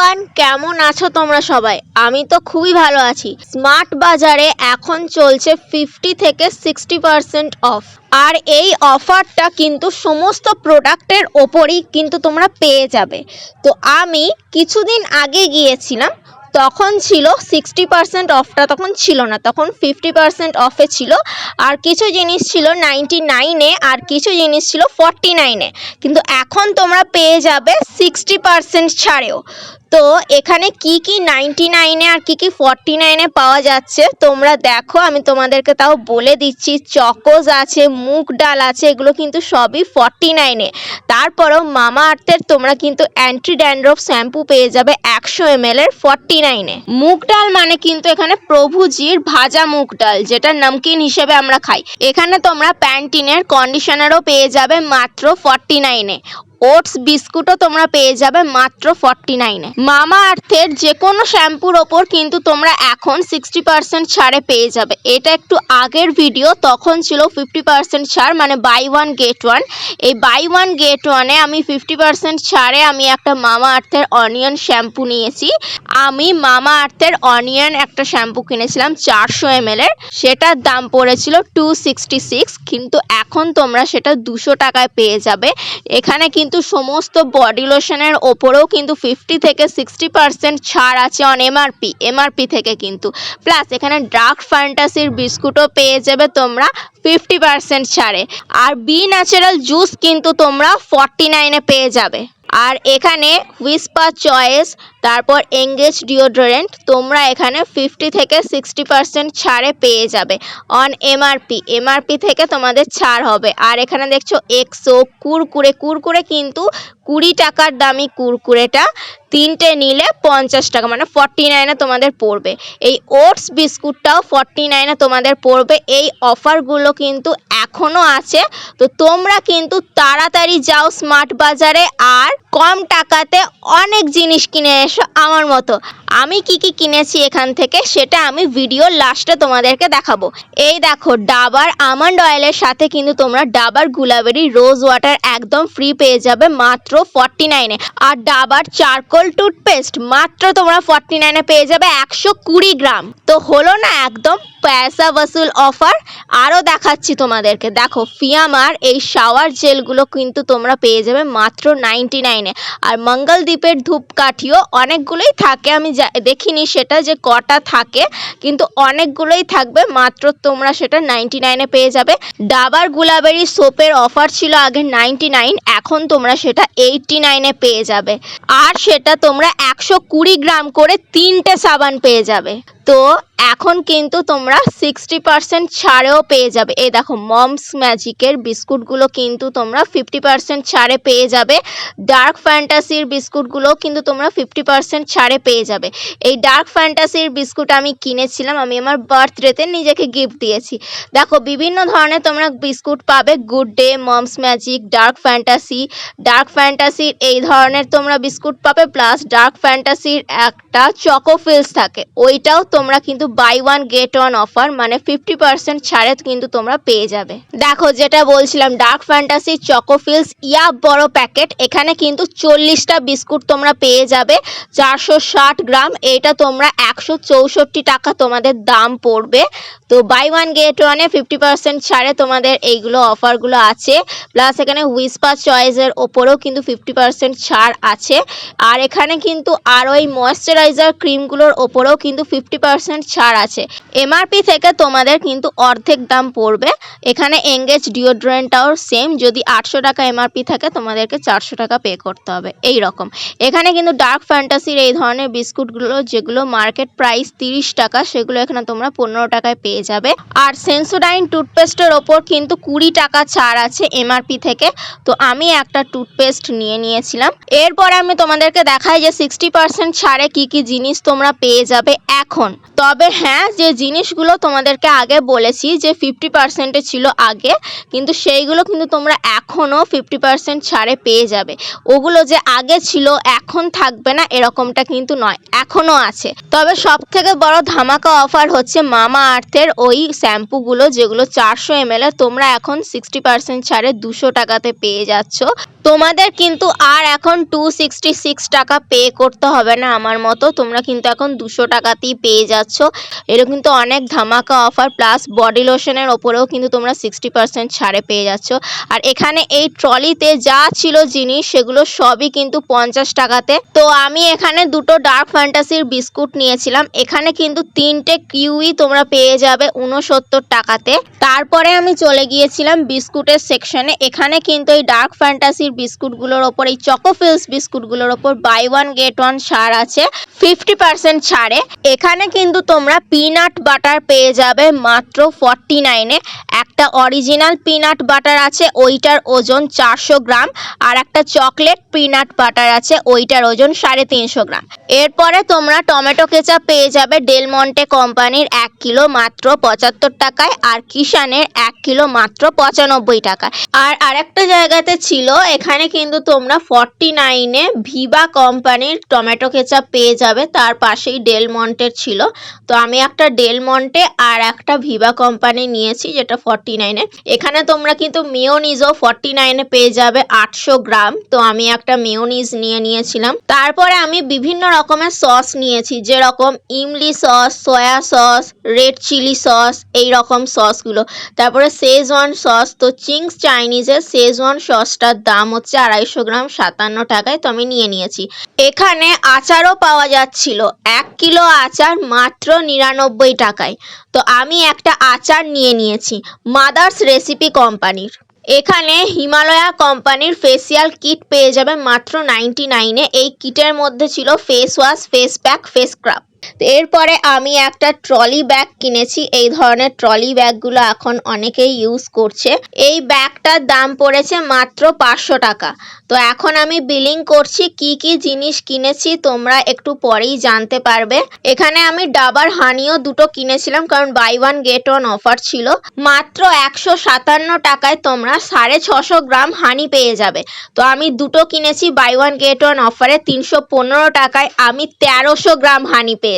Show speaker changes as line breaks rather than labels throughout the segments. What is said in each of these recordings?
Everyone, কেমন আছো তোমরা সবাই? আমি তো খুবই ভালো আছি। স্মার্ট বাজারে এখন চলছে 50 থেকে 60% অফ। আর এই অফারটা কিন্তু সমস্ত প্রোডাক্টের ওপরই কিন্তু তোমরা পেয়ে যাবে। তো আমি কিছুদিন আগে গিয়েছিলাম, তখন ছিল 60% অফটা তখন ছিল না, তখন 50% অফে ছিল। আর কিছু জিনিস ছিল 99-এ আর কিছু জিনিস ছিল 49-এ, কিন্তু এখন তোমরা পেয়ে যাবে 60% ছাড়েও। তো এখানে কি কি 99-এ আর কি কি 49-এ পাওয়া যাচ্ছে তোমরা দেখো, আমি তোমাদেরকে তাও বলে দিচ্ছি। চকোজ আছে, মুগ ডাল আছে, এগুলো কিন্তু সবই 49-এ। তারপরেও মামা আর্থের তোমরা কিন্তু অ্যান্টি ড্যান্ড্রফ শ্যাম্পু পেয়ে যাবে 100 ml এর 49-এ। মুগ ডাল মানে কিন্তু এখানে প্রভুজির ভাজা মুগ ডাল, যেটা নমকিন হিসেবে আমরা খাই। এখানে তোমরা প্যান্টিনের কন্ডিশনারও পেয়ে যাবে মাত্র 49-এ। ওটস বিস্কুটও তোমরা পেয়ে যাবে মাত্র 49-এ। মামা আর্থের যে কোনো শ্যাম্পুর ওপর কিন্তু তোমরা এখন 60% ছাড়ে পেয়ে যাবে। এটা একটু আগের ভিডিও, তখন ছিল 50% ছাড়, মানে বাই ওয়ান গেট ওয়ান। এই বাই ওয়ান গেট ওয়ানে আমি 50% ছাড়ে আমি একটা মামা আর্থের অনিয়ন শ্যাম্পু নিয়েছি। আমি মামা আর্থের অনিয়ন একটা শ্যাম্পু কিনেছিলাম 400 ml এর, সেটার দাম পড়েছিল 266, কিন্তু এখন তোমরা সেটা 200 টাকায় পেয়ে যাবে। এখানে কিন্তু সমস্ত বডি লোশনের ওপরেও কিন্তু 50 থেকে 60% ছাড় আছে অন এমআরপি থেকে কিন্তু। প্লাস এখানে ডার্ক ফ্যান্টাসির বিস্কুটও পেয়ে যাবে তোমরা 50% ছাড়ে। আর বি ন্যাচারাল জুস কিন্তু তোমরা 49-এ পেয়ে যাবে। আর এখানে হুইস্পার চয়েস, তারপর এঙ্গেজ ডিওডোরেন্ট তোমরা এখানে 50 থেকে 60% ছাড়ে পেয়ে যাবে অন এমআরপি থেকে তোমাদের ছাড় হবে। আর এখানে দেখছো এক্সো কুরকুরে কিন্তু 20 টাকার দামি কুরকুরেটা তিনটে নিলে 50 টাকা, মানে 49-এ তোমাদের পড়বে। এই ওটস বিস্কুটটাও 49-এ তোমাদের পড়বে। এই অফারগুলো কিন্তু এখনও আছে, তো তোমরা কিন্তু তাড়াতাড়ি যাও স্মার্ট বাজারে আর কম টাকাতে অনেক জিনিস কিনে এসো আমার মতো। আমি কি কি কিনেছি এখান থেকে সেটা আমি ভিডিওর লাস্টে তোমাদেরকে দেখাবো। এই দেখো, ডাবার আমন্ড অয়েলের সাথে কিন্তু তোমরা ডাবার গুলাবেরি রোজ ওয়াটার একদম ফ্রি পেয়ে যাবে মাত্র 49-এ। আর ডাবার চারকোল টুথপেস্ট মাত্র তোমরা 49-এ পেয়ে যাবে 120 গ্রাম। তো হলো না একদম পয়সা বসুল অফার। আরও দেখাচ্ছি তোমাদেরকে, দেখো ফিয়ামার এই শাওয়ার জেলগুলো কিন্তু তোমরা পেয়ে যাবে মাত্র 99-এ। আর মঙ্গলদ্বীপের ধূপকাঠিও অনেকগুলোই থাকে, আমি দেখিনি সেটা যে কটা থাকে, কিন্তু অনেকগুলোই থাকবে, মাত্র তোমরা সেটা 99-এ পেয়ে যাবে। ডাবার গুলাবেরি সোপের অফার ছিল আগে 99, এখন তোমরা সেটা 89-এ পেয়ে যাবে। আর সেটা তোমরা 120 গ্রাম করে 3টে সাবান পেয়ে যাবে। তো এখন কিন্তু তোমরা 60% ছাড়েও পেয়ে যাবে। এই দেখো মমস ম্যাজিকের বিস্কুটগুলো কিন্তু তোমরা 50% ছাড়ে পেয়ে যাবে। ডার্ক ফ্যান্টাসির বিস্কুটগুলো কিন্তু তোমরা 50% ছাড়ে পেয়ে যাবে। এই ডার্ক ফ্যান্টাসির বিস্কুট আমি কিনেছিলাম, আমি আমার বার্থডেতে নিজেকে গিফট দিয়েছি। দেখো বিভিন্ন ধরনের তোমরা বিস্কুট পাবে, Good Day, Mom's Magic, Dark ফ্যান্টাসির এই ধরনের তোমরা বিস্কুট পাবে। প্লাস ডার্ক ফ্যান্টাসির একটা চকোফিলস থাকে, ওইটাও তোমরা কিন্তু buy one get one offer, মানে 50% ছাড়ে কিন্তু তোমরা পেয়ে যাবে। দেখো যেটা বলছিলাম, ডার্ক ফ্যান্টাসি চকোফিলস বড় প্যাকেট, এখানে কিন্তু 40টা বিস্কুট তোমরা পেয়ে যাবে 460 গ্রাম। এটা তোমরা 164 টাকা তোমাদের দাম পড়বে। তো বাই ওয়ান গেট ওয়ানে 50% ছাড়ে তোমাদের এইগুলো অফারগুলো আছে। প্লাস এখানে হুইস্পার চয়েসের ওপরেও কিন্তু 50% ছাড় আছে। আর এখানে কিন্তু আরও এই ময়েশ্চারাইজার ক্রিমগুলোর ওপরেও কিন্তু 50% ছাড় আছে। এমআরপি থেকে তোমাদের কিন্তু অর্ধেক দাম পড়বে। এখানে এঙ্গেজ ডিওড্রেন্টটাও সেম, যদি 800 টাকা এমআরপি থাকে তোমাদেরকে 400 টাকা পে করতে হবে এই রকম। এখানে কিন্তু ডার্ক ফ্যান্টাসির এই ধরনের বিস্কুটগুলো যেগুলো মার্কেট প্রাইস 30 টাকা, সেগুলো এখানে তোমরা 15 টাকায় পেয়ে যাবে। আর সেন্সোডাইন টুথপেস্টের ওপর কিন্তু 20 টাকা ছাড় আছে এমআরপি থেকে। তো আমি একটা টুথপেস্ট নিয়েছিলাম। এরপরে আমি তোমাদেরকে দেখাই যে 60% ছাড়ে কি কি জিনিস তোমরা পেয়ে যাবে এখন। তবে হ্যাঁ, যে জিনিসগুলো তোমাদেরকে আগে বলেছি যে 50%-এ ছিল আগে, কিন্তু সেইগুলো কিন্তু তোমরা এখনও 50% ছাড়ে পেয়ে যাবে। ওগুলো যে আগে ছিল এখন থাকবে না এরকমটা কিন্তু নয়, এখনও আছে। তবে সব থেকে বড় ধামাকা অফার হচ্ছে মামা আর্থের ওই শ্যাম্পুগুলো, যেগুলো 400 ml তোমরা এখন 60% ছাড়ে 200 টাকাতে পেয়ে যাচ্ছ। তোমাদের কিন্তু আর এখন 266 টাকা পে করতে হবে না আমার মতো, তোমরা কিন্তু এখন 200 টাকাতেই পেয়ে যাচ্ছ। এটা কিন্তু অনেক ধামাকা অফার, প্লাস বডি লোশনের ওপরেও কিন্তু তোমরা 60% ছাড়ে পেয়ে যাচ্ছ। আর এখানে এই ট্রলিতে যা ছিল জিনিস সেগুলো সবই কিন্তু 50 টাকাতে। তো আমি এখানে দুটো ডার্ক ফ্যান্টাসির বিস্কুট নিয়েছিলাম, এখানে কিন্তু 3টে কিউই তোমরা পেয়ে যাবে 69 টাকাতে। তারপরে আমি চলে গিয়েছিলাম বিস্কুটের সেকশনে, এখানে কিন্তু এই ডার্ক ফ্যান্টাসির বিস্কুটগুলোর ওপর, এই চকোফিলস বিস্কুটগুলোর ওপর বাই ওয়ান গেট ওয়ান ছাড় আছে 50% ছাড়ে। এখানে কিন্তু তোমরা পিনাট বাটার পেয়ে যাবে মাত্র 49-এ। একটা অরিজিনাল পিনাট বাটার আছে, ওইটার ওজন 400 গ্রাম, আর একটা চকলেট পিনাট বাটার আছে, ওইটার ওজন 350 গ্রাম। এরপরে তোমরা টমেটো কেচাপ পেয়ে যাবে ডেল মন্টে কোম্পানির 1 কিলো মাত্র 75 টাকায়, আর কিষানের 1 কিলো মাত্র 95 টাকায়। আর আরেকটা জায়গাতে ছিল, এখানে কিন্তু তোমরা 49-এ ভিভা কোম্পানির টমেটো কেচাপ পেয়ে যাবে, তার পাশেই ডেল মন্টের ছিল। তো আমি একটা ডেল মন্টে আর একটা ভিভা কোম্পানি নিয়েছি যেটা 49-এ। এখানে তোমরা কিন্তু মেয়োনিজও 49-এ পেয়ে যাবে 800 গ্রাম। তো আমি একটা মেয়োনিজ নিয়েছিলাম। তারপরে আমি বিভিন্ন রকমের সস নিয়েছি, যেরকম ইমলি sauce, soya sauce, red chilli sauce, এই রকম সসগুলো। তারপরে শেজওয়ান সস, তো চিংস চাইনিজের শেজওয়ান সসটার দাম হচ্ছে 250 গ্রাম 57 টাকায়, তো আমি নিয়েছি। এখানে আচারও পাওয়া যাচ্ছিল, 1 কিলো আচার মাত্র 99 টাকায়। তো আমি একটা আচার নিয়েছি মাদার্স রেসিপি কোম্পানির। এখানে হিমালয়া কোম্পানির ফেসিয়াল কিট পেয়ে যাবে মাত্র 99-এ। এই কিটের মধ্যে ছিল face wash, face pack, face scrub. এরপরে আমি একটা ট্রলি ব্যাগ কিনেছি, এই ধরনের ট্রলি ব্যাগগুলো এখন অনেকেই ইউজ করছে। এই ব্যাগটার দাম পড়েছে মাত্র 500 টাকা। তো এখন আমি বিলিং করছি, কি কি জিনিস কিনেছি তোমরা একটু পরেই জানতে পারবে। এখানে আমি ডাবার হানিও দুটো কিনেছিলাম, কারণ buy one get one offer ছিল। মাত্র 157 টাকায় তোমরা 650 গ্রাম হানি পেয়ে যাবে। তো আমি দুটো কিনেছি বাই ওয়ান গেট ওয়ান অফারে 315 টাকায়, আমি 1300 গ্রাম হানি পেয়েছি।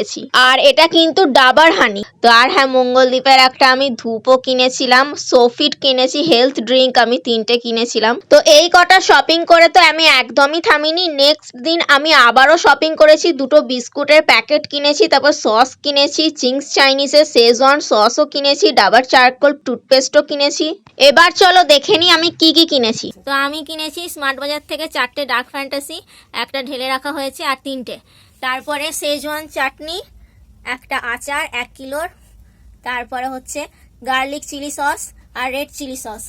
আর এটা কিন্তু ডাবার হানি। তো আর হ্যাঁ, মঙ্গলদ্বীপের একটা আমি ধূপও কিনেছিলাম, সোফিট কিনেছি, হেলথ ড্রিঙ্ক আমি 3টে কিনেছিলাম। তো এই কটা শপিং করে তো আমি একদমই থামিনি। নেক্সট দিন আমি আবারও শপিং করেছি, দুটো বিস্কুটের প্যাকেট কিনেছি, তারপর সস কিনেছি, চিংস চাইনিজের শেজওয়ান সসও কিনেছি, ডাবার চারকোল টুথপেস্টও কিনেছি। এবার চলো দেখে নিই আমি কি কি কিনেছি।
তো আমি কিনেছি স্মার্ট বাজার থেকে 4টে ডার্ক ফ্যান্টাসি, একটা ঢেলে রাখা হয়েছে, আর 3টে। তারপরে শেজওয়ান চাটনি, একটা আচার 1 কিলোর, তারপরে হচ্ছে গার্লিক চিলি সস আর রেড চিলি সস।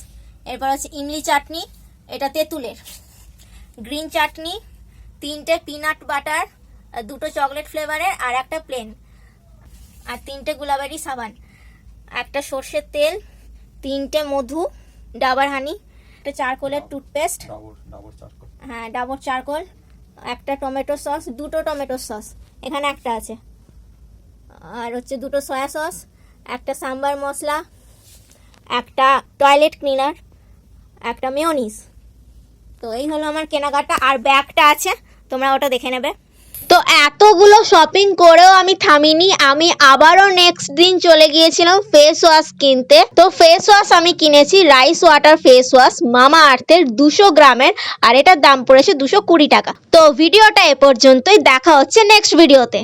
এরপর হচ্ছে ইমলি চাটনি, এটা তেঁতুলের। গ্রিন চাটনি, 3টে পিনাট বাটার, 2টো চকলেট ফ্লেভারের আর একটা প্লেন, আর 3টে গুলাবেরি সাবান, একটা সর্ষের তেল, 3টে মধু, ডাবার হানি, একটা চারকোলের টুথপেস্ট, হ্যাঁ ডাবর চারকোল, একটা টমেটো সস, 2টো টমেটো সস, এখানে একটা আছে, আর হচ্ছে 2টো সয়া সস, একটা সাম্বার মশলা, একটা টয়লেট ক্লিনার, একটা মেয়োনিজ। তো এই হলো আমার কেনাকাটা। আর ব্যাগটা আছে, তোমরা ওটা দেখে নেবে।
তো এতগুলো শপিং করেও আমি থামিনি, আমি আবারও নেক্সট দিন চলে গিয়েছিলাম ফেস ওয়াশ কিনতে। তো ফেস ওয়াশ আমি কিনেছি রাইস ওয়াটার ফেস ওয়াশ মামা আর্থের 200 গ্রামের, আর এটার দাম পড়েছে 220 টাকা। তো ভিডিওটা এ পর্যন্তই, দেখা হচ্ছে নেক্সট ভিডিওতে।